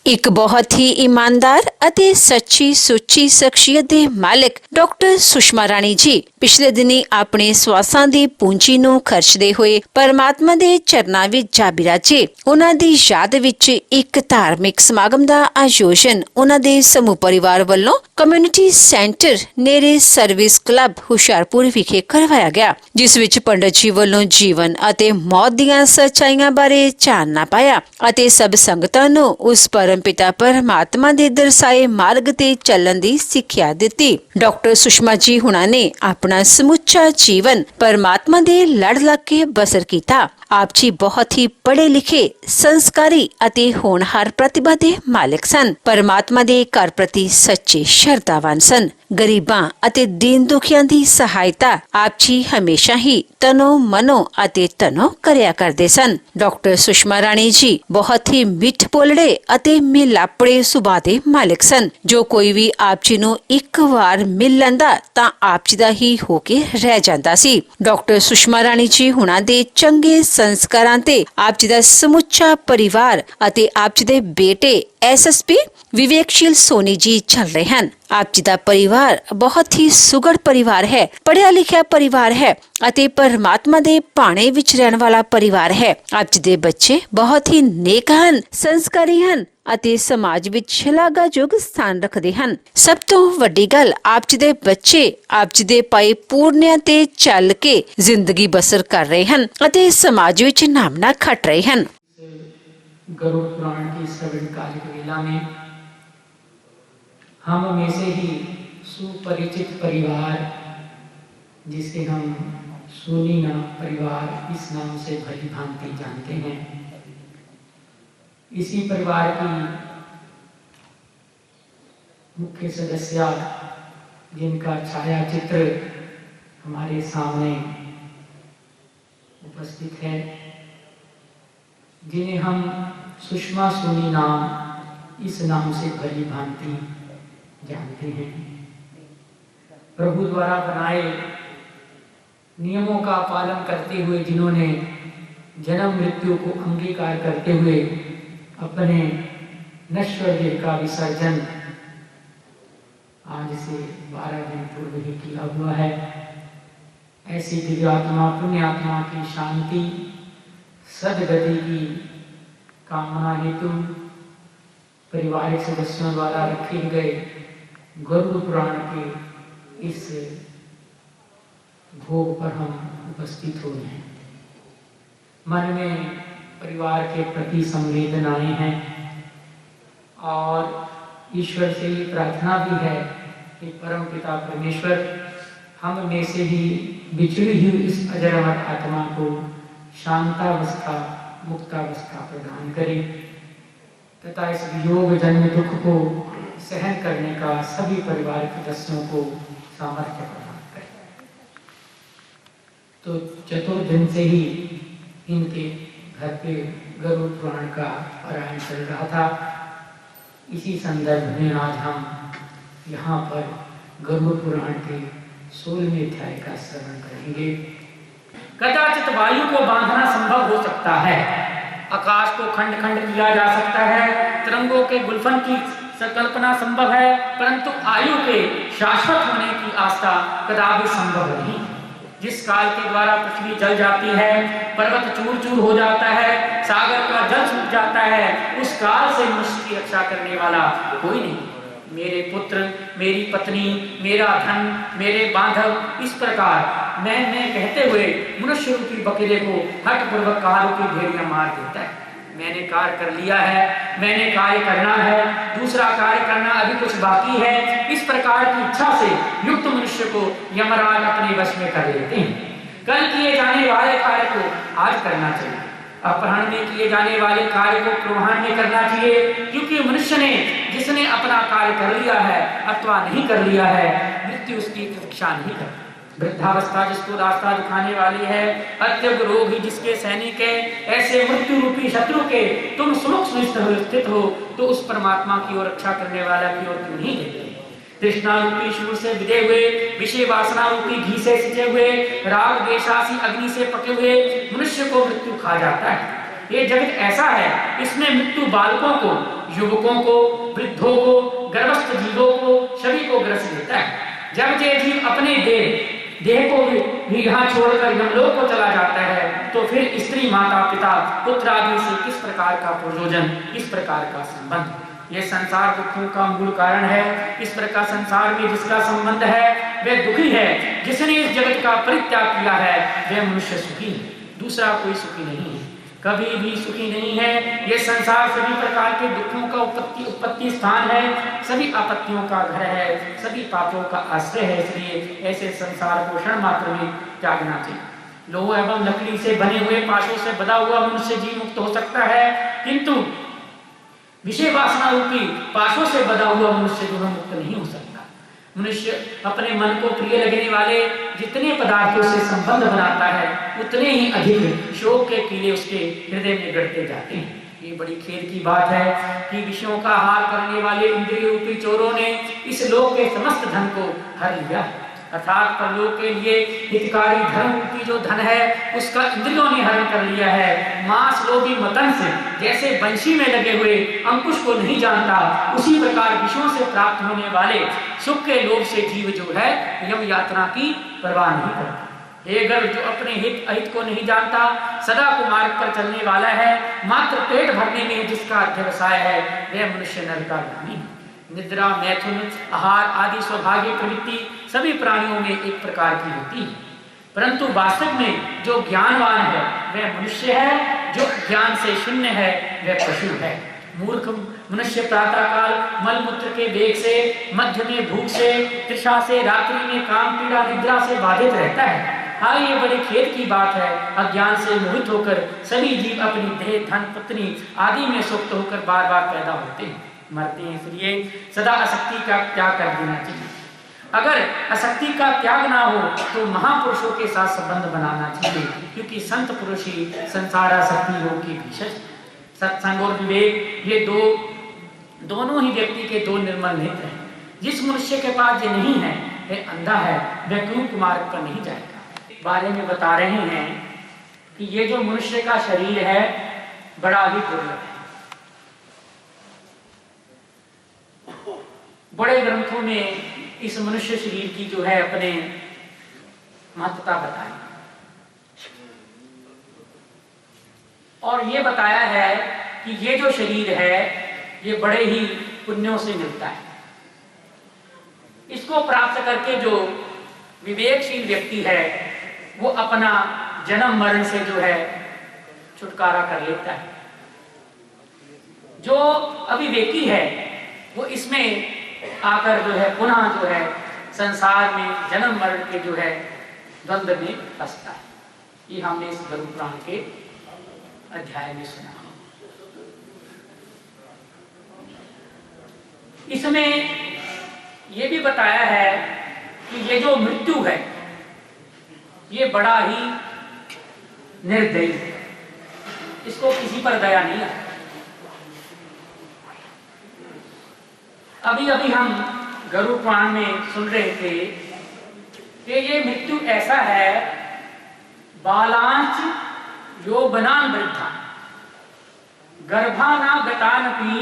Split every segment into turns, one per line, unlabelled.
ਇੱਕ ਬਹੁਤ ਹੀ ਇਮਾਨਦਾਰ ਅਤੇ ਸੱਚੀ ਸੁੱਚੀ ਸ਼ਖਸੀਅਤ ਦੇ ਮਾਲਕ ਡਾਕਟਰ ਸੁਸ਼ਮਾ ਰਾਣੀ ਜੀ ਪਿਛਲੇ ਦਿਨੀ ਆਪਣੇ ਸਵਾਸਾਂ ਦੀ ਪੂੰਜੀ ਨੂੰ ਖਰਚਦੇ ਹੋਏ ਪਰਮਾਤਮਾ ਦੇ ਚਰਨਾਂ ਵਿੱਚ ਜਾ ਬਿਰਾਜੇ। ਉਹਨਾਂ ਦੀ ਯਾਦ ਵਿੱਚ ਇੱਕ ਧਾਰਮਿਕ ਸਮਾਗਮ ਦਾ ਆਯੋਜਨ ਉਹਨਾਂ ਦੇ ਸਮੂਹ ਪਰਿਵਾਰ ਵੱਲੋਂ ਕਮਿਊਨਿਟੀ ਸੈਂਟਰ ਨੇੜੇ ਸਰਵਿਸ ਕਲੱਬ ਹੁਸ਼ਿਆਰਪੁਰ ਵਿਖੇ ਕਰਵਾਇਆ ਗਿਆ, ਜਿਸ ਵਿੱਚ ਪੰਡਤ ਜੀ ਵੱਲੋਂ ਜੀਵਨ ਅਤੇ ਮੌਤ ਦੀਆਂ ਸੱਚਾਈਆਂ ਬਾਰੇ ਚਾਨਣਾ ਪਾਇਆ ਅਤੇ ਸਭ ਸੰਗਤਾਂ ਨੂੰ ਉਸ ਪਿਤਾ ਪਰਮਾਤਮਾ ਦੇ ਦਰਸਾਏ ਮਾਰਗ ਤੇ ਚੱਲਣ ਦੀ ਸਿੱਖਿਆ ਦਿੱਤੀ। ਡਾਕਟਰ ਸੁਸ਼ਮਾ ਜੀ ਹੁਣਾਂ ਨੇ ਆਪਣਾ ਸਮੁੱਚਾ ਜੀਵਨ ਪਰਮਾਤਮਾ ਦੇ ਲੜ ਲੱਗ ਕੇ ਬਸਰ ਕੀਤਾ। ਆਪ ਜੀ ਬਹੁਤ ਹੀ ਪੜ੍ਹੇ ਲਿਖੇ, ਸੰਸਕਾਰੀ ਅਤੇ ਹੋਣਹਾਰ ਪ੍ਰਤਿਭਾ ਦੇ ਮਾਲਕ ਸਨ। ਪਰਮਾਤਮਾ ਦੇ ਘਰ ਪ੍ਰਤੀ ਸੱਚੇ ਸ਼ਰਧਾਵਾਨ ਸਨ। ਗਰੀਬਾਂ ਅਤੇ ਦੀਨ ਦੁਖੀਆਂ ਦੀ ਸਹਾਇਤਾ ਆਪ ਜੀ ਹਮੇਸ਼ਾ ਹੀ ਤਨੋ ਮਨੋ ਅਤੇ ਤਨੋ ਕਰਿਆ ਕਰਦੇ ਸਨ। ਡਾਕਟਰ ਸੁਸ਼ਮਾ ਰਾਣੀ ਜੀ ਬਹੁਤ ਹੀ ਮਿੱਠ ਬੋਲੜੇ ਅਤੇ ਮਿਲਾਪੜੇ ਸੁਭਾਅ ਦੇ ਮਾਲਕ ਸਨ। ਜੋ ਕੋਈ ਵੀ ਆਪ ਜੀ ਨੂੰ ਇੱਕ ਵਾਰ ਮਿਲ ਲੈਂਦਾ ਤਾਂ ਆਪ ਜੀ ਦਾ ਹੀ ਹੋ ਕੇ ਰਹਿ ਜਾਂਦਾ ਸੀ। ਡਾਕਟਰ ਸੁਸ਼ਮਾ ਰਾਣੀ ਜੀ ਹੁਣਾਂ ਦੇ ਚੰਗੇ ਸੰਸਕਾਰਾਂ ਤੇ ਆਪ ਜੀ ਦਾ ਸਮੁੱਚਾ ਪਰਿਵਾਰ ਅਤੇ ਆਪ ਜੀ ਦੇ ਬੇਟੇ ਐਸਐਸਪੀ ਵਿਵੇਕਸ਼ੀਲ ਸੋਨੀ ਜੀ ਚੱਲ ਰਹੇ ਹਨ। ਆਪ ਜੀ ਦਾ ਪਰਿਵਾਰ ਬਹੁਤ ਹੀ ਸੁਗੜ ਪਰਿਵਾਰ ਹੈ, ਪੜ੍ਹਿਆ ਲਿਖਿਆ ਪਰਿਵਾਰ ਹੈ ਅਤੇ ਪਰਮਾਤਮਾ ਦੇ ਭਾਣੇ ਵਿੱਚ ਰਹਿਣ ਵਾਲਾ ਪਰਿਵਾਰ ਹੈ। ਆਪ ਜੀ ਦੇ ਬੱਚੇ ਬਹੁਤ ਹੀ ਨੇਕ ਹਨ, ਸੰਸਕਾਰੀ ਹਨ ਅਤੇ ਸਮਾਜ ਵਿੱਚ ਸ਼ਲਾਘਾਯੋਗ ਸਥਾਨ ਰੱਖਦੇ ਹਨ। ਸਭ ਤੋਂ ਵੱਡੀ ਗੱਲ, ਆਪ ਜੀ ਦੇ ਬੱਚੇ ਆਪ ਜੀ ਦੇ ਪਾਏ ਪੂਰਨਿਆਂ ਤੇ ਚੱਲ ਕੇ ਜ਼ਿੰਦਗੀ ਬਸਰ ਕਰ ਰਹੇ ਹਨ ਅਤੇ ਸਮਾਜ ਵਿੱਚ ਨਾਮਣਾ ਖੱਟ ਰਹੇ ਹਨ।
गरुड़ पुराण की श्रवण कालिक वेला में हम में से ही सुपरिचित परिवार, जिसे हम सोनीना परिवार इस नाम से भली भांति जानते हैं, इसी परिवार की मुख्य सदस्य जिनका छाया चित्र हमारे सामने उपस्थित है, जिन्हें हम सुषमा सोनी नाम इस नाम से भली भांति जानते हैं। प्रभु द्वारा बनाए नियमों का पालन करते हुए जिन्होंने जन्म मृत्यु को अंगीकार करते हुए अपने नश्वर देह का विसर्जन आज से 12 दिन पूर्व ही किया हुआ है, ऐसी दिव्यात्मा पुण्यात्मा की शांति सदगति की कामना हेतु पारिवारिक सदस्यों द्वारा रखे गए गरुड़ पुराण के इस भोग पर हम उपस्थित हुए हैं। मन में परिवार के प्रति संवेदनाएं हैं और ईश्वर से ये प्रार्थना भी है कि परम पिता परमेश्वर हम में से ही बिछड़ी हुई इस अजर अमर आत्मा को शांतावस्था मुक्तावस्था प्रदान करे तथा इस वियोग जन्म दुख को सहन करने का सभी परिवार के सदस्यों को सामर्थ्य प्रदान करे। तो चतुर्दिन से ही इनके घर पे गरुड़ पुराण का पारायण चल रहा था। इसी संदर्भ में आज हम यहाँ पर गरुड़ पुराण के 16वें अध्याय का श्रवण करेंगे। कदाचित वायु को बांधना संभव हो सकता है, आकाश को खंड खंड किया जा सकता है, तरंगों के गुल्फन की कल्पना संभव है, परंतु आयु के शाश्वत होने की आस्था कदापि संभव नहीं। जिस काल के द्वारा पृथ्वी जल जाती है, पर्वत चूर चूर हो जाता है, सागर का जल सूख जाता है, उस काल से मनुष्य की रक्षा करने वाला कोई नहीं। मेरे पुत्र, मेरी पत्नी, मेरा धन, मेरे बांधव, इस प्रकार मैं कहते हुए मनुष्य रूपी बकरे को हठ पूर्वक काल की भेड़ियां मार देता है। मैंने कार्य कर लिया है, मैंने कार्य करना है, दूसरा कार्य करना अभी कुछ बाकी है, इस प्रकार की इच्छा से युक्त मनुष्य को यमराज अपने वश में कर लेते हैं। कल किए जाने वाले कार्य को आज करना चाहिए, अपराह्न में किए जाने वाले कार्य को पूर्वाह्न में करना चाहिए, क्योंकि मनुष्य ने जिसने अपना कार्य कर लिया है अथवा नहीं कर लिया है, मृत्यु उसकी प्रतीक्षा नहीं करती। वृद्धावस्था जिसको रास्ता दिखाने वाली है, अत्यंत रोग ही जिसके सैनिक है, ऐसे मृत्यु रूपी शत्रु के तुम सुमुख स्थित हो तो उस परमात्मा की ओर रक्षा करने वाला की ओर क्यों नहीं देखते। तृष्णा रूपी शूर से विदे हुए, विषय वासना रूपी घी से सिंचे हुए, राग द्वेषासी अग्नि से पके हुए मनुष्य को मृत्यु खा जाता है। ये जगत ऐसा है, इसमें मृत्यु बालकों को युवकों को, वृद्धों को, गर्भस्थ जीवों को, सभी को ग्रस्त लेता है। जब ये जीव अपने देह को भी यहाँ छोड़कर यमलोक को चला जाता है, तो फिर स्त्री, माता, पिता, पुत्र आदि से किस प्रकार का प्रयोजन, किस प्रकार का संबंध। ये संसार दुखों का मूल कारण है। इस प्रकार संसार में जिसका संबंध है वह दुखी है। जिसने इस जगत का परित्याग किया है वह मनुष्य सुखी है, दूसरा कोई सुखी नहीं है, कभी भी सुखी नहीं है। ये संसार सभी प्रकार के दुखों का उत्पत्ति स्थान है, सभी आपत्तियों का घर है, सभी पापों का आश्रय है। इसलिए ऐसे संसार को क्षण मात्र में त्यागना चाहिए। लोह एवं लकड़ी से बने हुए पाशों से बधा हुआ मनुष्य जीव मुक्त हो सकता है, किंतु विषय वासना रूपी पाशों से बधा हुआ मनुष्य जो है मुक्त नहीं हो सकता। मनुष्य अपने मन को प्रिय लगने वाले जितने पदार्थों से संबंध बनाता है, उतने ही अधिक शोक के कीड़े उसके हृदय में गढ़ते जाते हैं। ये बड़ी खेद की बात है कि विषयों का हार करने वाले इंद्रिय रूपी चोरों ने इस लोक के समस्त धन को हर लिया, अर्थात परलोक के लिए हितकारी धर्म रूपी जो धन है उसका इंद्रियों ने हरण कर लिया है। मांस लोभी मतन से जैसे बंशी में लगे हुए अंकुश को नहीं जानता, उसी प्रकार विषयों से प्राप्त होने वाले सुख के लोभ से जीव जो है यम यात्रा की परवाह नहीं करता। हे गर्भ, जो अपने हित अहित को नहीं जानता, सदा को मार्ग पर चलने वाला है, मात्र पेट भरने में जिसका अध्यवसाय है वह मनुष्य नरकागामी है। निद्रा, मैथुन, आहार आदि सौभाग्य प्रवृत्ति सभी प्राणियों में एक प्रकार की होती है, परंतु वास्तव में जो ज्ञानवान है वह मनुष्य है, जो ज्ञान से शून्य है वह पशु है। मूर्ख मनुष्य प्रातःकाल मलमूत्र के वेग से, मध्य में भूख से, तृषा से, रात्रि में काम पीड़ा निद्रा से बाधित रहता है। हाँ, ये बड़ी खेद की बात है। अज्ञान से मोहित होकर सभी जीव अपनी देह, धन, पत्नी आदि में सुप्त होकर बार बार पैदा होते हैं, मरते हैं। इसलिए सदा आसक्ति का त्याग कर देना चाहिए। अगर आसक्ति का त्याग ना हो तो महापुरुषों के साथ संबंध बनाना चाहिए, क्योंकि संत पुरुष ही संसार आसक्ति योग के भीषण। सत्संग और विवेक ये दोनों ही व्यक्ति के दो निर्मल नेत्र हैं। जिस मनुष्य के पास ये नहीं है वह अंधा है, वह क्रूर मार्ग पर नहीं जाएगा। बारे में बता रहे हैं कि ये जो मनुष्य का शरीर है बड़ा ही दुर्लभ है। बड़े ग्रंथों में इस मनुष्य शरीर की जो है अपने महत्ता बताई और ये बताया है कि ये जो शरीर है ये बड़े ही पुण्यों से मिलता है। इसको प्राप्त करके जो विवेकशील व्यक्ति है वो अपना जन्म मरण से जो है छुटकारा कर लेता है। जो अविवेकी है वो इसमें आकर जो है पुनः जो है संसार में जन्म मरण के जो है द्वंद्व में फंसता है। ये हमने इस गरुड़ पुराण के अध्याय में सुना। इसमें ये भी बताया है कि ये जो मृत्यु है ये बड़ा ही निर्दयी है, इसको किसी पर दया नहीं है। अभी अभी हम गरुड़ पुराण में सुन रहे थे कि ये मृत्यु ऐसा है, बालांच यौवनान वृद्धा गर्भाना गतानपि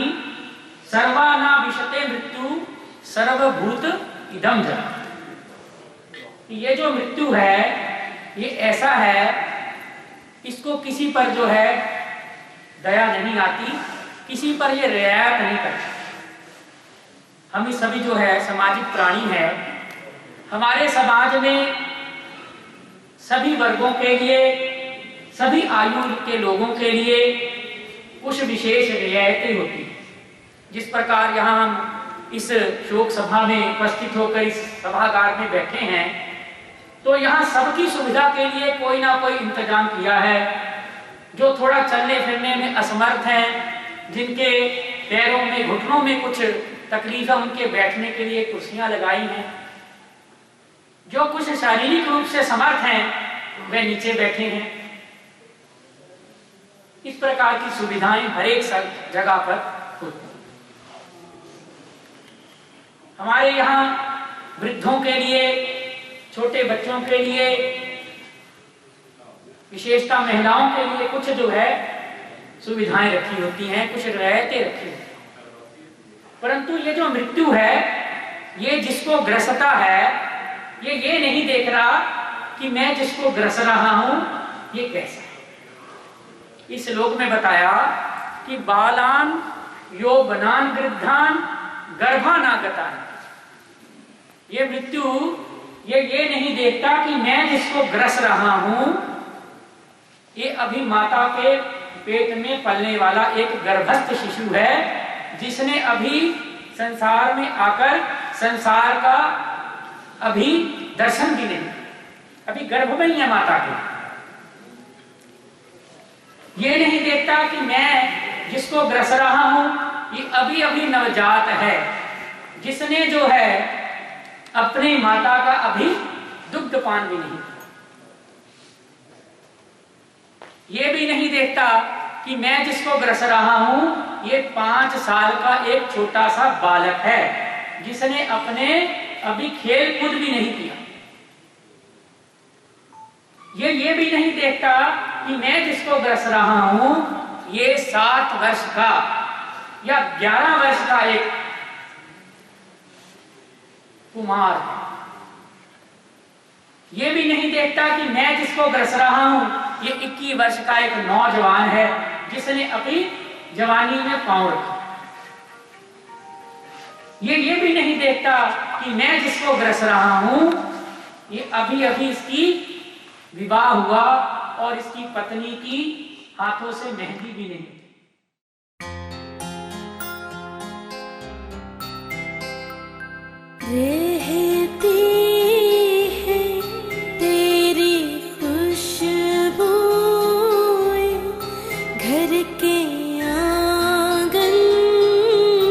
सर्वाना विशते मृत्यु सर्वभूत इदम जगत्। ये जो मृत्यु है ये ऐसा है, इसको किसी पर जो है दया नहीं आती, किसी पर ये रियायत नहीं करती। हम सभी जो है सामाजिक प्राणी है। हमारे समाज में सभी वर्गों के लिए, सभी आयु के लोगों के लिए कुछ विशेष रियायतें होती हैं। जिस प्रकार यहाँ हम इस शोक सभा में उपस्थित होकर इस सभागार में बैठे हैं, तो यहाँ सबकी सुविधा के लिए कोई ना कोई इंतजाम किया है। जो थोड़ा चलने फिरने में असमर्थ हैं, जिनके पैरों में, घुटनों में कुछ तकलीफ है, उनके बैठने के लिए कुर्सियां लगाई हैं। जो कुछ शारीरिक रूप से समर्थ हैं वे नीचे बैठे हैं। इस प्रकार की सुविधाएं हर एक जगह पर होती हैं। हमारे यहाँ वृद्धों के लिए, छोटे बच्चों के लिए, विशेषता महिलाओं के लिए कुछ जो है सुविधाएं रखी होती हैं, कुछ रियायतें रखी होती हैं। परंतु ये जो मृत्यु है, ये जिसको ग्रसता है, ये नहीं देख रहा कि मैं जिसको ग्रस रहा हूं ये कैसा है। इस श्लोक में बताया कि बालान यौवनान वृद्धान गर्भानागतान, ये मृत्यु ये नहीं देखता कि मैं जिसको ग्रस रहा हूं ये अभी माता के पेट में पलने वाला एक गर्भस्थ शिशु है, जिसने अभी संसार में आकर संसार का अभी दर्शन भी नहीं, अभी गर्भ में ही है माता के। ये नहीं देखता कि मैं जिसको ग्रस रहा हूं ये अभी अभी नवजात है, जिसने जो है अपने माता का अभी दुग्ध पान भी नहीं किया। ये भी नहीं देखता कि मैं जिसको ग्रस रहा हूं ये 5 साल का एक छोटा सा बालक है, जिसने अपने अभी खेल कूद भी नहीं किया। ये भी नहीं देखता कि मैं जिसको ग्रस रहा हूं ये 7 वर्ष का या 11 वर्ष का एक कुमार है। ये भी नहीं देखता कि मैं जिसको ग्रस रहा हूं ये 21 वर्ष का एक नौजवान है, जिसने अपनी जवानी में पांव रखा। ये भी नहीं देखता कि मैं जिसको ग्रस रहा हूं ये अभी अभी इसकी विवाह हुआ और इसकी पत्नी की हाथों से मेहंदी भी नहीं।
रहती है तेरी खुशबू घर के आंगन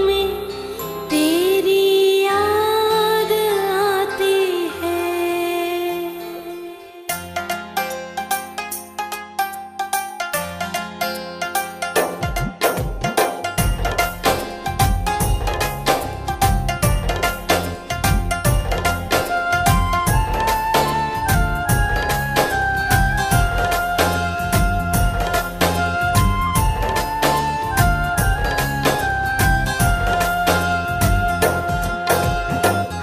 में, तेरी याद आती है।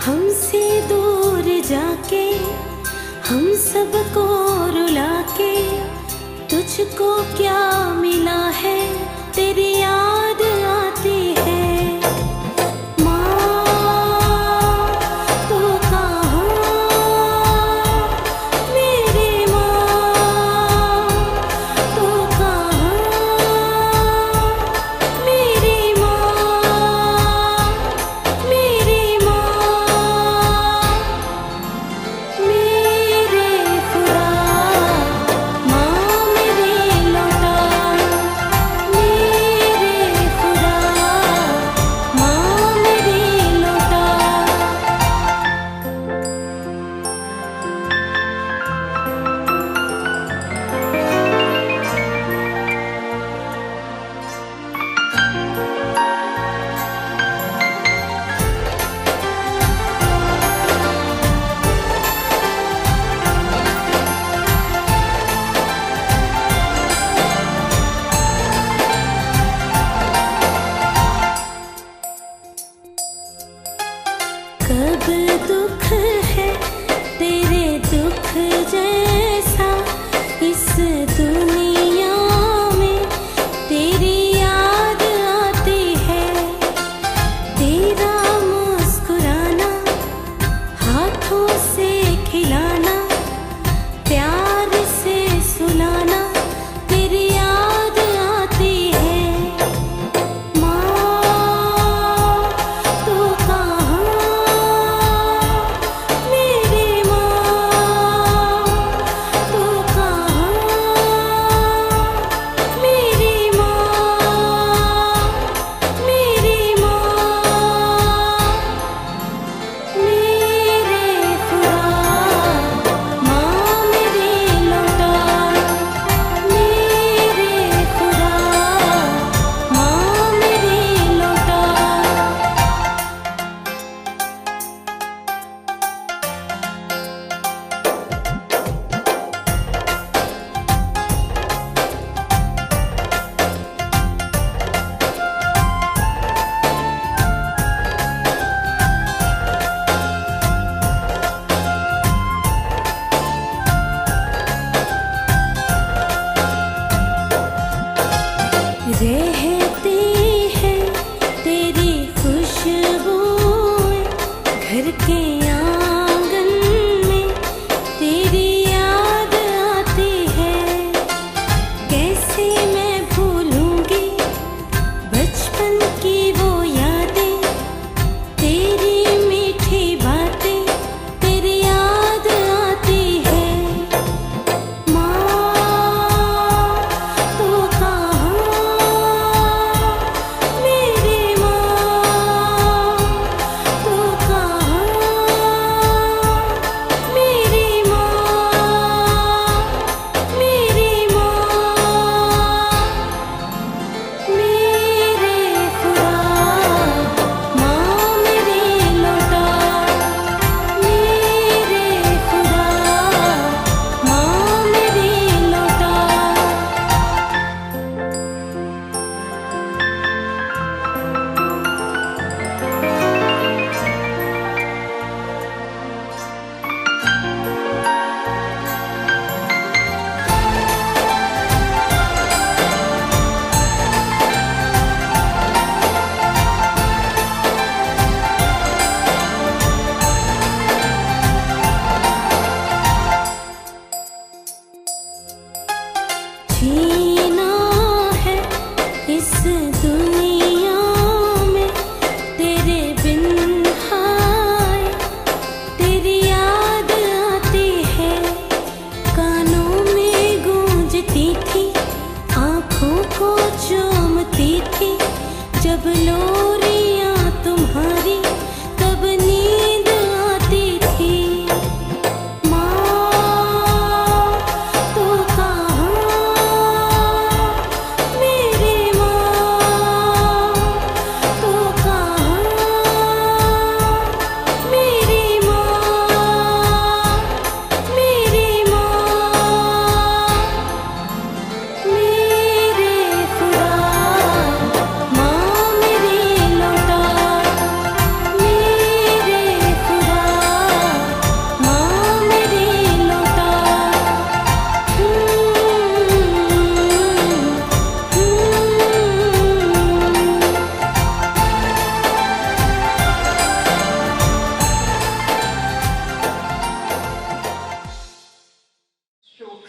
हमसे दूर जाके हम सबको रुला के, तुझको क्या मिला है तेरी याद आती है। माँ तू कहाँ, मेरी माँ तू कहाँ, मेरी माँ, मेरी माँ, मेरे खुदा माँ मेरी लौटा, मेरे खुदा माँ मेरी लौटा। कब दुख है तेरे दुख जैसा इस दुनिया में, तेरी याद आती है। तेरा मुस्कुराना, हाथों से खिलाना, प्यार से सुलाना, तेरी याद आती है। माँ तू कहाँ, मेरी माँ तू कहाँ, मेरी माँ, मेरी माँ, मेरे खुदा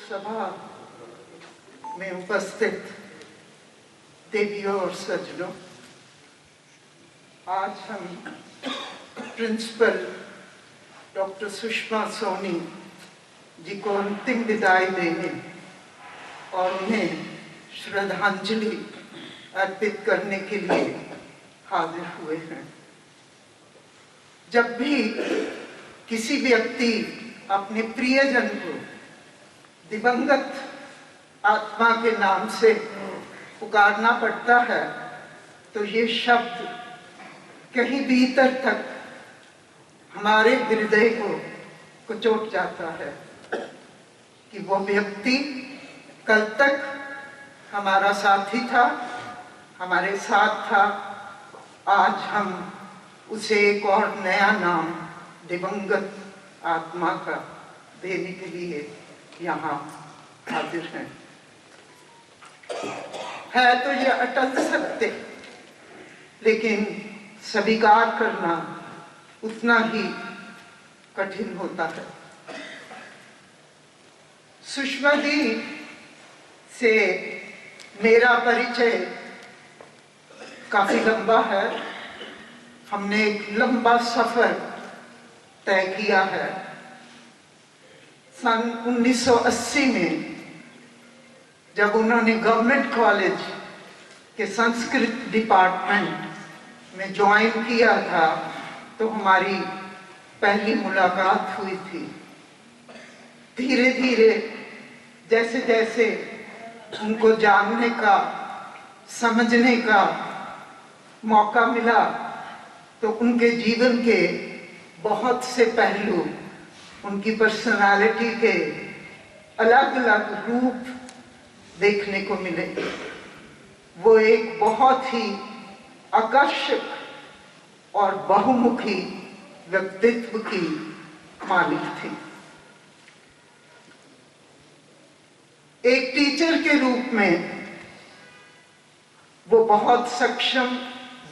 सभा में उपस्थित देवियों और सज्जनों, आज हम प्रिंसिपल डॉक्टर सुषमा सोनी जी को अंतिम विदाई देने और उन्हें श्रद्धांजलि अर्पित करने के लिए हाजिर हुए हैं। जब भी किसी व्यक्ति अपने प्रियजन को दिवंगत आत्मा के नाम से पुकारना पड़ता है तो ये शब्द कहीं भीतर तक हमारे हृदय को कुचोट जाता है कि वो व्यक्ति कल तक हमारा साथी था, हमारे साथ था, आज हम उसे एक और नया नाम दिवंगत आत्मा का देने के लिए यहाँ हाजिर हैं। है तो ये अटल सत्य, लेकिन स्वीकार करना उतना ही कठिन होता है। सुषमा जी से मेरा परिचय काफी लंबा है। हमने एक लंबा सफर तय किया है। सन 1980 में जब उन्होंने गवर्नमेंट कॉलेज के संस्कृत डिपार्टमेंट में ज्वाइन किया था तो हमारी पहली मुलाकात हुई थी। धीरे धीरे जैसे जैसे उनको जानने का, समझने का मौका मिला तो उनके जीवन के बहुत से पहलू, उनकी पर्सनालिटी के अलग अलग रूप देखने को मिले। वो एक बहुत ही आकर्षक और बहुमुखी व्यक्तित्व की मालिक थी। एक टीचर के रूप में वो बहुत सक्षम,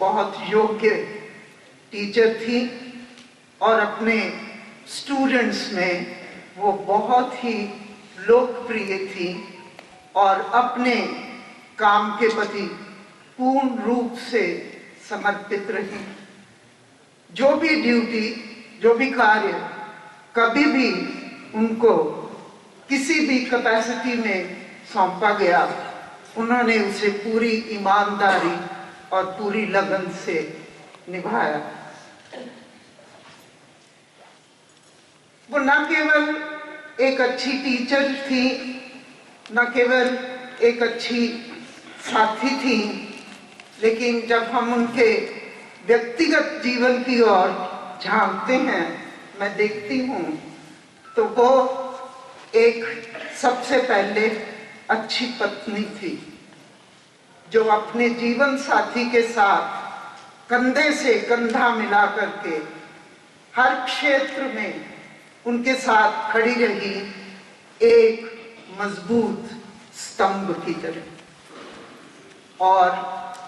बहुत योग्य टीचर थी और अपने स्टूडेंट्स में वो बहुत ही लोकप्रिय थी और अपने काम के प्रति पूर्ण रूप से समर्पित रही। जो भी ड्यूटी, जो भी कार्य कभी भी उनको किसी भी कैपेसिटी में सौंपा गया, उन्होंने उसे पूरी ईमानदारी और पूरी लगन से निभाया। वो न केवल एक अच्छी टीचर थी, न केवल एक अच्छी साथी थी, लेकिन जब हम उनके व्यक्तिगत जीवन की ओर झांकते हैं, मैं देखती हूँ तो वो एक सबसे पहले अच्छी पत्नी थी जो अपने जीवन साथी के साथ कंधे से कंधा मिला करके हर क्षेत्र में उनके साथ खड़ी रही, एक मजबूत स्तंभ की तरह। और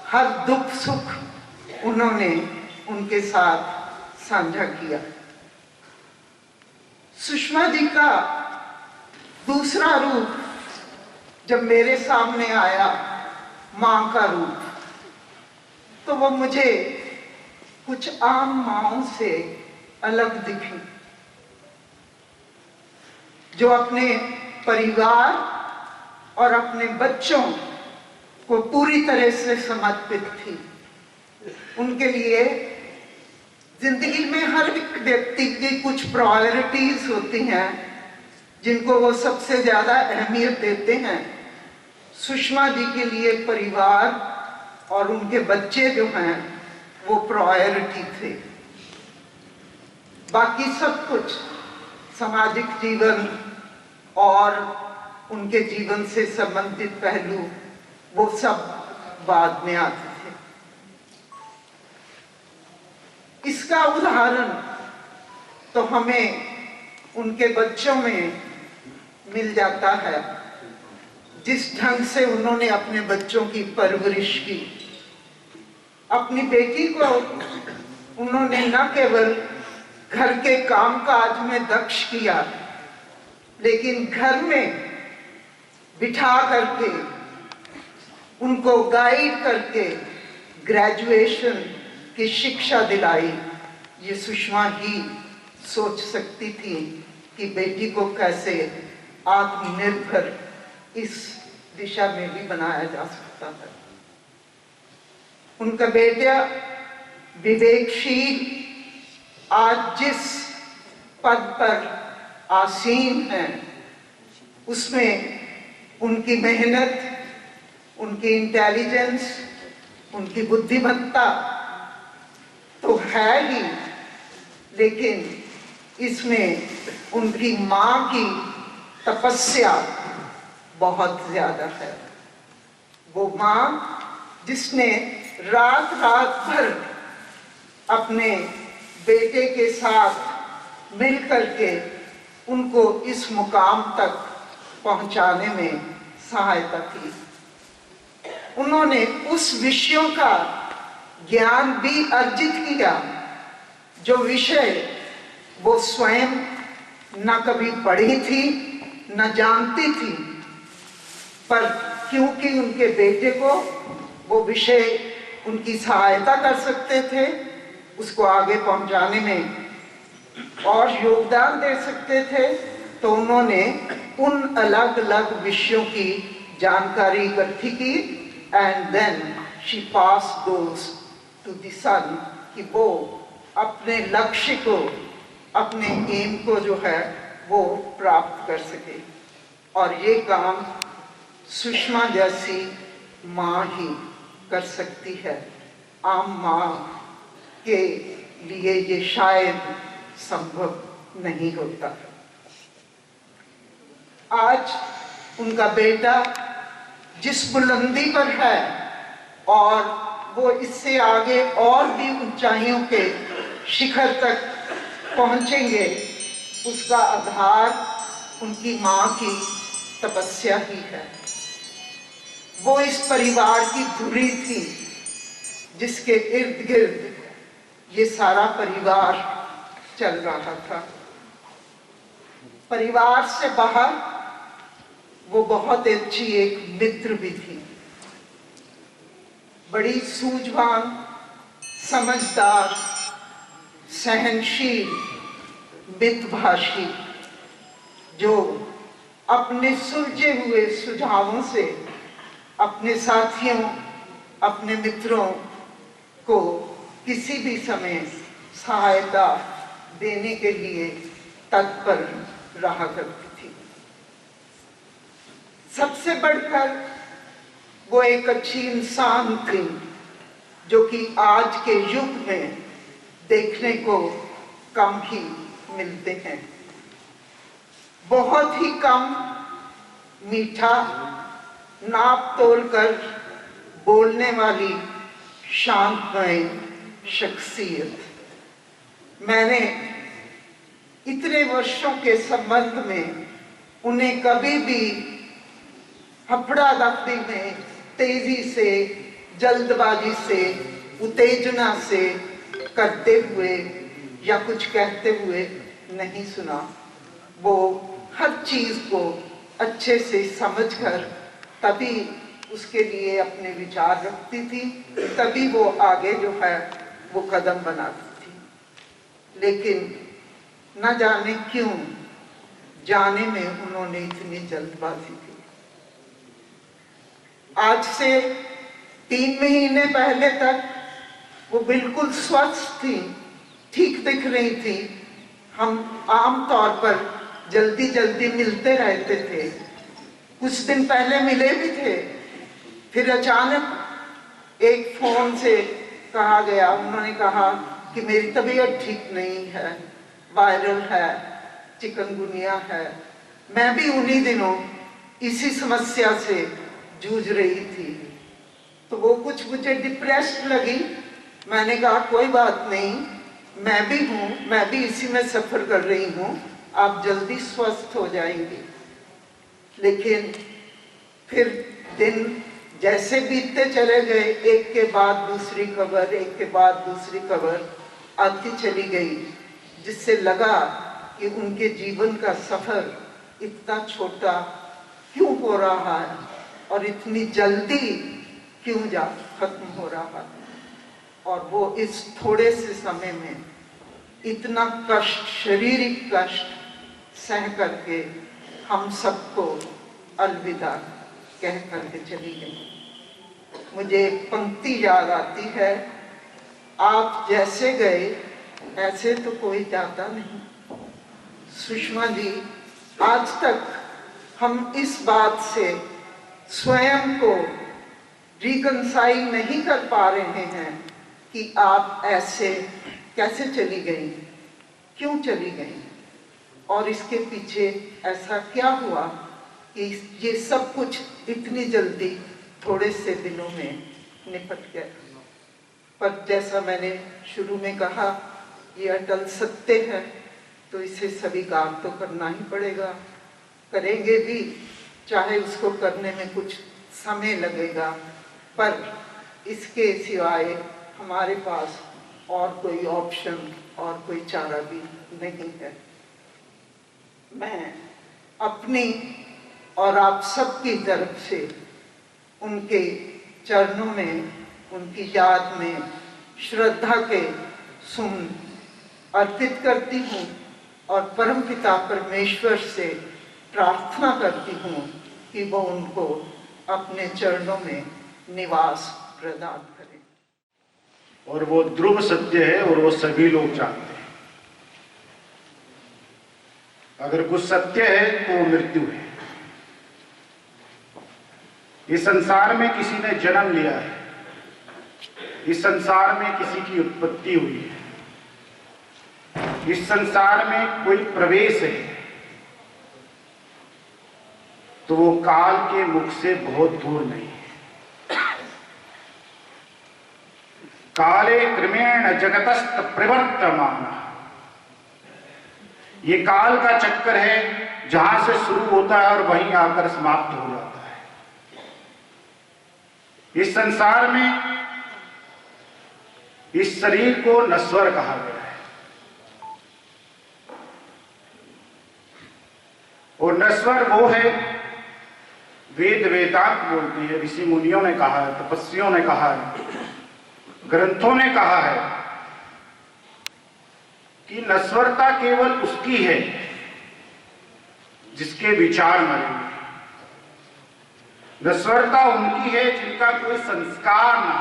हर दुख सुख उन्होंने उनके साथ साझा किया। सुषमा जी का दूसरा रूप जब मेरे सामने आया, मां का रूप, तो वो मुझे कुछ आम माँओं से अलग दिखी, जो अपने परिवार और अपने बच्चों को पूरी तरह से समर्पित थी। उनके लिए जिंदगी में हर व्यक्ति की कुछ प्रायोरिटीज होती हैं जिनको वो सबसे ज्यादा अहमियत देते हैं। सुषमा जी के लिए परिवार और उनके बच्चे जो हैं वो प्रायोरिटी थे। बाकी सब कुछ सामाजिक जीवन और उनके जीवन से संबंधित पहलू वो सब बाद में आते थे। इसका उदाहरण तो हमें उनके बच्चों में मिल जाता है। जिस ढंग से उन्होंने अपने बच्चों की परवरिश की, अपनी बेटी को उन्होंने न केवल घर के कामकाज में दक्ष किया, लेकिन घर में बिठा करके, उनको गाइड करके ग्रेजुएशन की शिक्षा दिलाई। ये सुषमा ही सोच सकती थी कि बेटी को कैसे आत्मनिर्भर इस दिशा में भी बनाया जा सकता है। उनका बेटा विवेकशील आज जिस पद पर आसीन है, उसमें उनकी मेहनत, उनकी इंटेलिजेंस, उनकी बुद्धिमत्ता तो है ही, लेकिन इसमें उनकी माँ की तपस्या बहुत ज्यादा है। वो माँ जिसने रात रात भर अपने बेटे के साथ मिल करके उनको इस मुकाम तक पहुंचाने में सहायता की। उन्होंने उस विषयों का ज्ञान भी अर्जित किया जो विषय वो स्वयं न कभी पढ़ी थी न जानती थी, पर क्योंकि उनके बेटे को वो विषय उनकी सहायता कर सकते थे, उसको आगे पहुंचाने में और योगदान दे सकते थे, तो उन्होंने उन अलग अलग विषयों की जानकारी इकट्ठी की and then she pass those to the son कि वो अपने लक्ष्य को, अपने एम को जो है वो प्राप्त कर सके। और ये काम सुषमा जैसी माँ ही कर सकती है। आम माँ के लिए ये शायद संभव नहीं होता। आज उनका बेटा जिस बुलंदी पर है और वो इससे आगे और भी ऊंचाइयों के शिखर तक पहुंचेंगे, उसका आधार उनकी माँ की तपस्या ही है। वो इस परिवार की धुरी थी जिसके इर्द गिर्द ये सारा परिवार चल रहा था। परिवार से बाहर वो बहुत अच्छी एक मित्र भी थी, बड़ी सूझवान, समझदार, सहनशील, मितभाषी, जो अपने सुलझे हुए सुझावों से अपने साथियों, अपने मित्रों को किसी भी समय सहायता देने के लिए तत्पर रहा करती थी। सबसे बढ़कर वो एक अच्छी इंसान थी, जो कि आज के युग में देखने को कम ही मिलते हैं। बहुत ही कम मीठा, नाप तोल कर बोलने वाली शांतमय शख्सियत। मैंने इतने वर्षों के संबंध में उन्हें कभी भी हफड़ा दफड़ी में, तेजी से, जल्दबाजी से, उत्तेजना से करते हुए या कुछ कहते हुए नहीं सुना। वो हर चीज को अच्छे से समझकर तभी उसके लिए अपने विचार रखती थी, तभी वो आगे जो है वो कदम बनाती थी। लेकिन न जाने क्यों जाने में उन्होंने इतनी जल्दबाजी की। आज से 3 महीने पहले तक वो बिल्कुल स्वस्थ थी, ठीक दिख रही थी। हम आम तौर पर जल्दी जल्दी मिलते रहते थे, कुछ दिन पहले मिले भी थे। फिर अचानक एक फोन से कहा गया, उन्होंने कहा कि मेरी तबीयत ठीक नहीं है, वायरल है, चिकनगुनिया है। मैं भी उन्हीं दिनों इसी समस्या से जूझ रही थी, तो वो कुछ मुझे डिप्रेस्ड लगी। मैंने कहा कोई बात नहीं, मैं भी हूँ, मैं भी इसी में सफर कर रही हूँ, आप जल्दी स्वस्थ हो जाएंगे। लेकिन फिर दिन जैसे बीतते चले गए, एक के बाद दूसरी खबर, एक के बाद दूसरी खबर आती चली गई, जिससे लगा कि उनके जीवन का सफर इतना छोटा क्यों हो रहा है और इतनी जल्दी क्यों जा खत्म हो रहा है, और वो इस थोड़े से समय में इतना कष्ट, शारीरिक कष्ट सह करके हम सबको अलविदा कह करके चली गई। मुझे एक पंक्ति याद आती है, आप जैसे गए ऐसे तो कोई जाता नहीं। सुषमा जी, आज तक हम इस बात से स्वयं को रिकंसाइल नहीं कर पा रहे हैं कि आप ऐसे कैसे चली गई, क्यों चली गई, और इसके पीछे ऐसा क्या हुआ कि ये सब कुछ इतनी जल्दी थोड़े से दिनों में निपट गया। पर जैसा मैंने शुरू में कहा, ये अटल सत्य है, तो इसे स्वीकार तो करना ही पड़ेगा। करेंगे भी, चाहे उसको करने में कुछ समय लगेगा, पर इसके सिवाय हमारे पास और कोई ऑप्शन और कोई चारा भी नहीं है। मैं अपनी और आप सबकी तरफ से उनके चरणों में, उनकी याद में श्रद्धा के सुमन अर्पित करती हूँ और परमपिता परमेश्वर से प्रार्थना करती हूँ कि वो उनको अपने चरणों में निवास प्रदान करें।
और वो ध्रुव सत्य है और वो सभी लोग जानते हैं। अगर कुछ सत्य है तो मृत्यु है। इस संसार में किसी ने जन्म लिया है, इस संसार में किसी की उत्पत्ति हुई है, इस संसार में कोई प्रवेश है, तो वो काल के मुख से बहुत दूर नहीं है। काले क्रमेण जगतस्त प्रवर्तमान, ये काल का चक्कर है, जहां से शुरू होता है और वहीं आकर समाप्त हो जाता है। इस संसार में इस शरीर को नश्वर कहा गया है, और नश्वर वो है, वेद वेदांत बोलते हैं, ऋषि मुनियों ने कहा है, तपस्वियों ने कहा है, ग्रंथों ने कहा है कि नश्वरता केवल उसकी है जिसके विचार मरेंगे। नश्वरता उनकी है जिनका कोई संस्कार ना,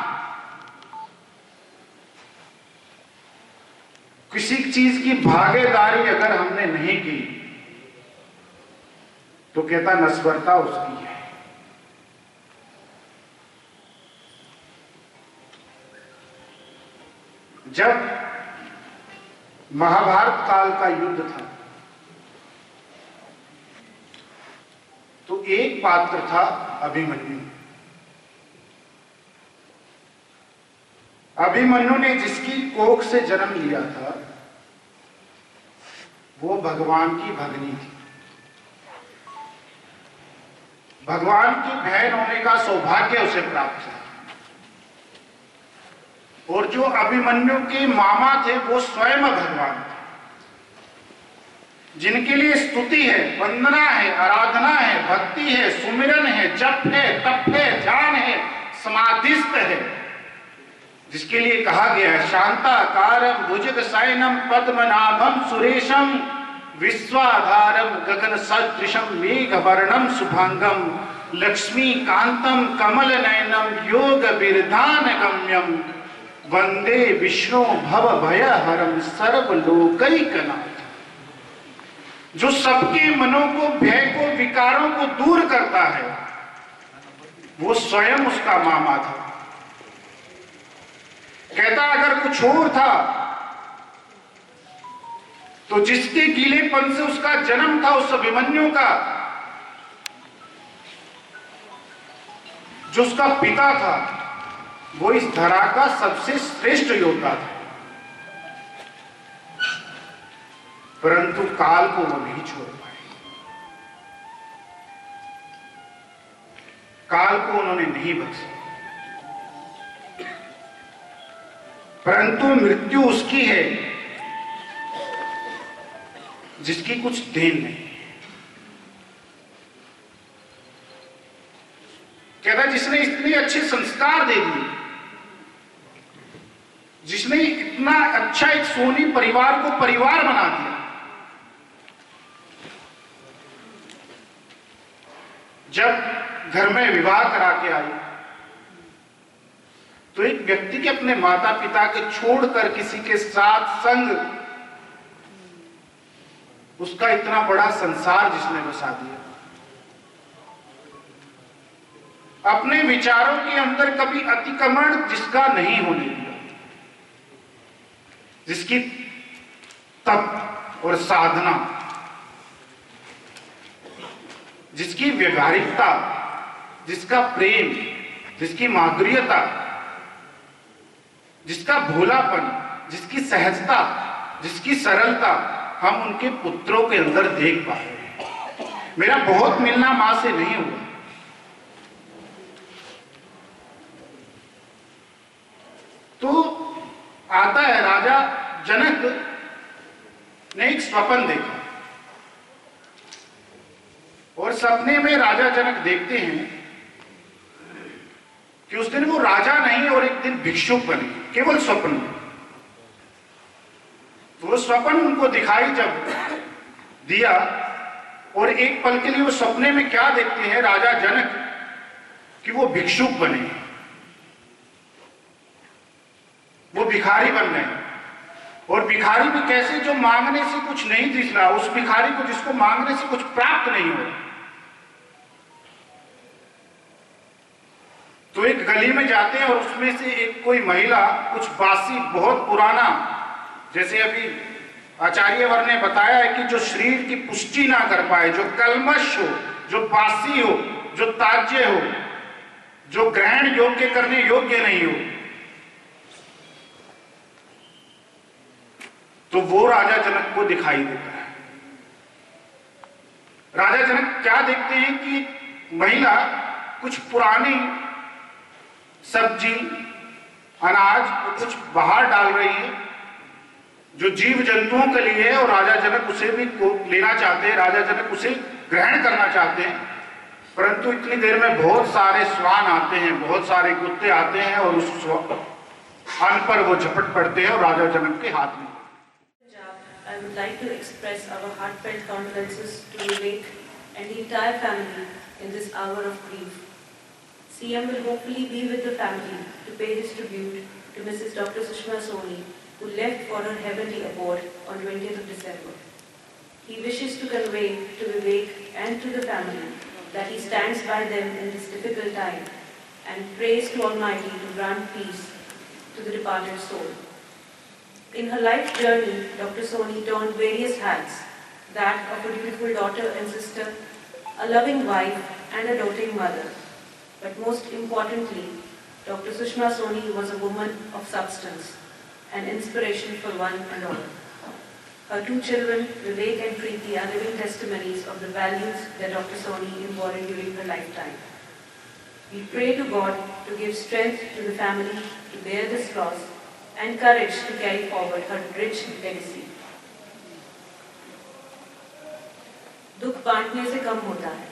किसी चीज की भागीदारी अगर हमने नहीं की तो कहता नश्वरता उसकी है। जब महाभारत काल का युद्ध था तो एक पात्र था अभिमन्यु। अभिमन्यु ने जिसकी कोख से जन्म लिया था वो भगवान की भगनी थी। भगवान की बहन होने का सौभाग्य उसे प्राप्त था। और जो अभिमन्यु के मामा थे वो स्वयं भगवान थे, जिनके लिए स्तुति है, वंदना है, आराधना है, भक्ति है, सुमिरन है, जप है, तप है, ध्यान है, समाधिस्थ है, जिसके लिए कहा गया है शांताकारम भुजग शयनम पद्मनाभम सुरेशम विश्वाधारम गगन सदृशम मेघवर्णम शुभांगम लक्ष्मी कांतम कमल नयनम योग विरधान गम्यम वंदे विष्णु भव भय हरम सर्वलोकैकनाथ। जो सबके मनों को, भय को, विकारों को दूर करता है, वो स्वयं उसका मामा था। कहता अगर कुछ और था तो जिसके गीलेपन से उसका जन्म था, उस अभिमन्यु का, जो उसका पिता था, वो इस धरा का सबसे श्रेष्ठ योद्धा था। परंतु काल को वो नहीं छोड़ पाए। काल को उन्होंने नहीं बख्शा। परंतु मृत्यु उसकी है जिसकी कुछ देन नहीं। जिसने इतने अच्छे संस्कार दे दिए, जिसने इतना अच्छा एक सोनी परिवार को परिवार बना दिया। जब घर में विवाह करा के आई तो एक व्यक्ति के अपने माता पिता के छोड़कर किसी के साथ संग, उसका इतना बड़ा संसार जिसने बसा दिया, अपने विचारों के अंदर कभी अतिक्रमण जिसका नहीं होने दिया, जिसकी तप और साधना, जिसकी व्यवहारिकता, जिसका प्रेम, जिसकी माधुर्यता, जिसका भोलापन, जिसकी सहजता, जिसकी सरलता हम उनके पुत्रों के अंदर देख पाए। मेरा बहुत मिलना मां से नहीं हुआ, तो आता है राजा जनक ने एक स्वप्न देखा और सपने में राजा जनक देखते हैं कि उस दिन वो राजा नहीं और एक दिन भिक्षुक बने, केवल स्वप्न में। तो वो स्वप्न उनको दिखाई जब दिया और एक पल के लिए वो सपने में क्या देखते हैं राजा जनक कि वो भिक्षुक बने, वो भिखारी बन गए। और भिखारी भी कैसे, जो मांगने से कुछ नहीं दिख रहा, उस भिखारी को जिसको मांगने से कुछ प्राप्त नहीं हो। तो एक गली में जाते हैं और उसमें से एक कोई महिला कुछ बासी, बहुत पुराना, जैसे अभी आचार्यवर ने बताया है कि जो शरीर की पुष्टि ना कर पाए, जो कलमश हो, जो बासी हो, जो ताज्य हो, जो ग्रहण योग्य करने योग्य नहीं हो, तो वो राजा जनक को दिखाई देता है। राजा जनक क्या देखते हैं कि महिला कुछ पुरानी सब्जी, अनाज को कुछ बाहर डाल रही है, जो जीव जंतुओं के लिए है, और राजा जनक उसे भी लेना चाहते हैं, राजा जनक उसे ग्रहण करना चाहते हैं। परंतु इतनी देर में बहुत सारे स्वान आते हैं, बहुत सारे कुत्ते आते हैं और उस अन्न पर वो झपट पड़ते हैं और राजा जनक के हाथ में।
I would like to express our heartfelt condolences to Vivek and the entire family in this hour of grief. CM will hopefully be with the family to pay his tribute to Mrs. Dr. Sushma Soni, who left for her heavenly abode on 20th of December. He wishes to convey to Vivek and to the family that he stands by them in this difficult time and prays to Almighty to grant peace to the departed soul. In her life journey, Dr. Soni donned various hats, that of a dutiful daughter and sister, a loving wife, and a doting mother. But most importantly, Dr. Sushma Soni was a woman of substance, an inspiration for one and all. Her two children, Vivek and Preeti, are living testimonies of the values that Dr. Soni embodied during her lifetime. We pray to God to give strength to the family to bear this loss and courage to carry forward her rich legacy. दुख बांटने से कम होता है।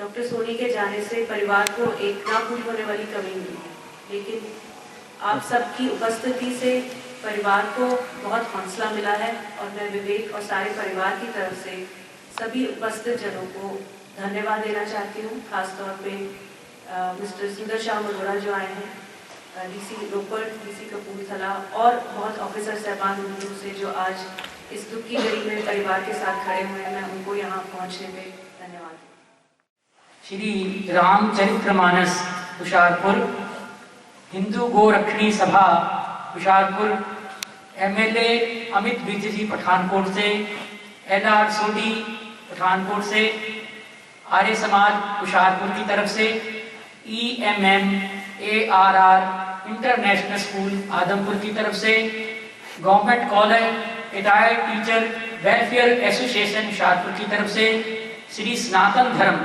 Doctor Soni के जाने से परिवार को एक ना पूरी होने वाली कमी मिली, लेकिन आप सबकी उपस्थिति से परिवार को बहुत हौसला मिला है और मैं विवेक और सारे परिवार की तरफ से सभी उपस्थित जनों को धन्यवाद देना चाहती हूँ। खासतौर पे मिस्टर सुंदर श्याम अरोड़ा जो आए हैं, डीसी रोपड़, डीसी कपूरथला और बहुत ऑफिसर साहबान उनमें से जो आज इस दुख की घड़ी में परिवार के साथ खड़े हुए हैं, मैं उनको यहाँ पहुँचने पे धन्यवाद।
श्री रामचरितमानस हुशारपुर, हिंदू गोरक्षणी सभा हुशारपुर, एमएलए अमित विज जी पठानकोट से, एलआर सोडी पठानकोट से, आर्य समाज हुशारपुर की तरफ से, EMM ARR international school Adampur की तरफ से, government college retired teacher welfare association Hoshiarpur की तरफ से, श्री सनातन धर्म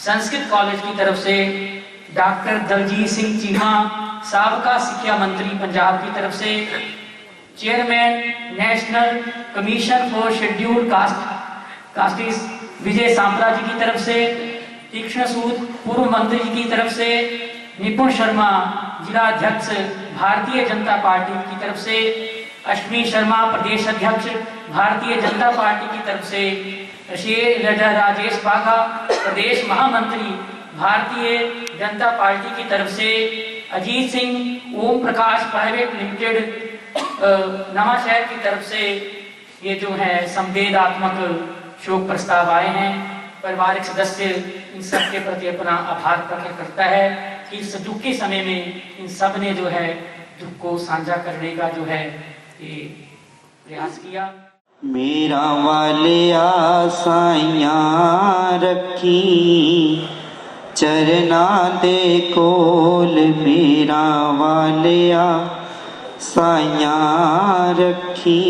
संस्कृत कॉलेज की तरफ से, डॉक्टर दलजीत सिंह चीमा साबका शिक्षा मंत्री पंजाब की तरफ से, chairman national commission for scheduled castes Vijay Sampla ji की तरफ से, तीक्ष्ण सूद पूर्व मंत्री जी की तरफ से, निपुण शर्मा जिला अध्यक्ष भारतीय जनता पार्टी की तरफ से, अश्विनी शर्मा प्रदेश अध्यक्ष भारतीय जनता पार्टी की तरफ से, श्री राजेश बाघा प्रदेश महामंत्री भारतीय जनता पार्टी की तरफ से, अजीत सिंह ओम प्रकाश प्राइवेट लिमिटेड नवाशहर की तरफ से ये जो है संवेदनात्मक शोक प्रस्ताव आए हैं। पारिवारिक सदस्य इन सब के प्रति अपना आभार प्रकट करता है कि इस दुख के समय में इन सब ने जो है दुख को साझा करने का जो है ये प्रयास किया।
मेरा वालिया साइया रखी चरना दे कोल, मेरा वालिया साइया रखी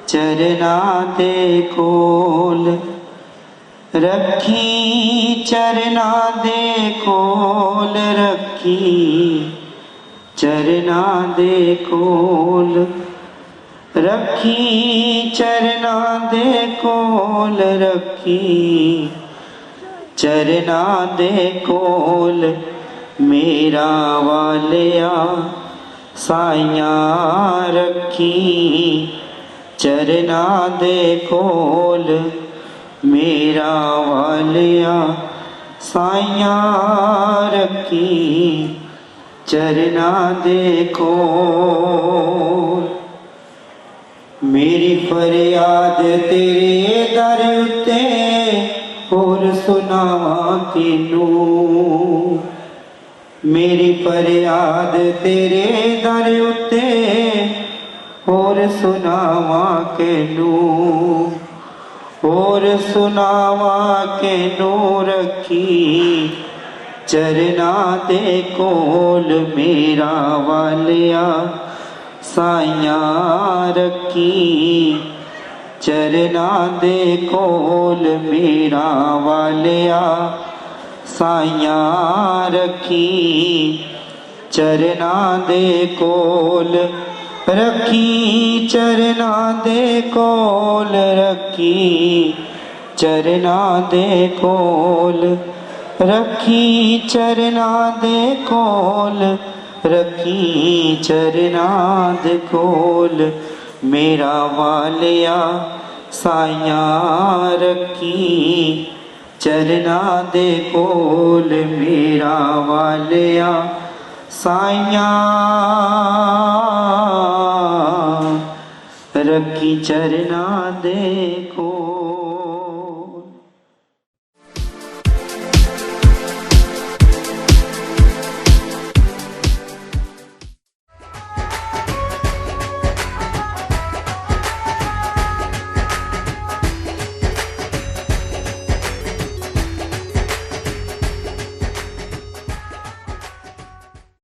चरना दे कोल, रखी चरना दे कोल, रखी चरना दे कोल, रखी चरना दे कोल, रखी चरना दे कोल, मेरा वालिया साइया रखी चरना दे कोल, मेरा वालिया साइया रखी चरना दे कोल। मेरी फरियाद तेरे दर उत्ते होर सुनावां किनू, मेरी फरियाद तेरे दर उत्ते होर सुनावां किनू, होर सुनावां किनू, रखी चरना दे कोल, मेरा वालिया साइया रखी चरना दे कोल, मेरा वालिया साइया रखी चरना दे कोल, रखी चरना दे कोल, रखी चरना दे कोल, रखी चरना दे कोल, रखी चरना दे कोल, मेरा वालिया साइया रखी चरना दे कोल, मेरा वालिया साइया रखी चरना दे कोल।